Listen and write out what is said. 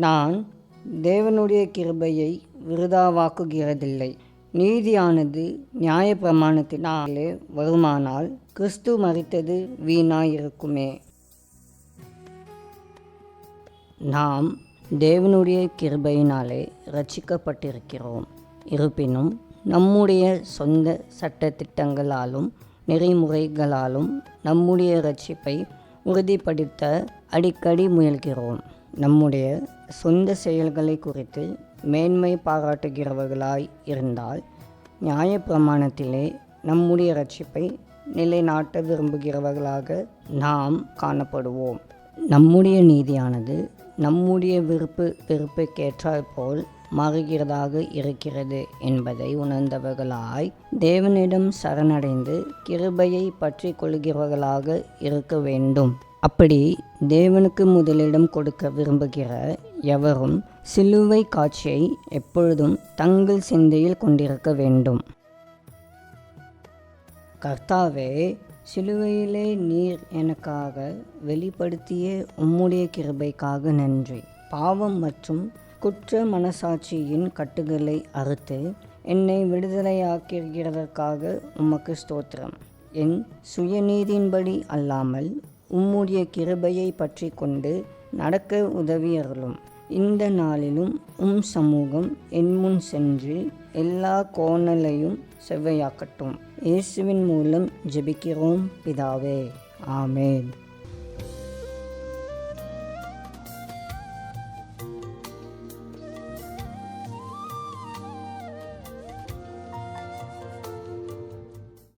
நான் தேவனுடைய கிருபையை விருதாவாக்குகிறதில்லை. நீதியானது நியாயப்பிரமாணத்தினாலே வருமானால் கிறிஸ்து மரித்தது வீணாயிருக்குமே. நாம் தேவனுடைய கிருபையினாலே இரட்சிக்கப்பட்டிருக்கிறோம். இருப்பினும் நம்முடைய சொந்த சட்டதிட்டங்களாலும் நெறிமுறைகளாலும் நம்முடைய இரட்சிப்பை உறுதிப்படுத்த அடிக்கடி முயல்கிறோம். நம்முடைய சொந்த செயல்களை குறித்து மேன்மை பாராட்டுகிறவர்களாய் இருந்தால் நியாயப்பிரமாணத்திலே நம்முடைய இரட்சிப்பை நிலைநாட்ட விரும்புகிறவர்களாக நாம் காணப்படுவோம். நம்முடைய நீதியானது நம்முடைய வெறுப்புக்கேற்றாற் போல் மாறுகிறதாக இருக்கிறது என்பதை உணர்ந்தவர்களாய் தேவனிடம் சரணடைந்து கிருபையை பற்றி கொள்கிறவர்களாக இருக்க வேண்டும். அப்படி தேவனுக்கு முதலிடம் கொடுக்க விரும்புகிற எவரும் சிலுவை காட்சியை எப்பொழுதும் தங்கள் சிந்தையில் கொண்டிருக்க வேண்டும். கர்த்தாவே, சிலுவையிலே நீர் எனக்காக வெளிப்படுத்திய உம்முடைய கிருபைக்காக நன்றி. பாவம் மற்றும் குற்ற மனசாட்சியின் கட்டுகளை அறுத்து என்னை விடுதலையாக்குகிறதற்காக உமக்கு ஸ்தோத்திரம். என் சுயநீதியின்படி அல்லாமல் உம்முடைய கிருபையை பற்றி கொண்டு நடக்க உதவியருளும். இந்த நாளிலும் சமூகம் என் முன் சென்று எல்லா கோணலையும் செவ்வையாக்கட்டும். இயேசுவின் மூலம் ஜெபிக்கிறோம் பிதாவே. ஆமென்.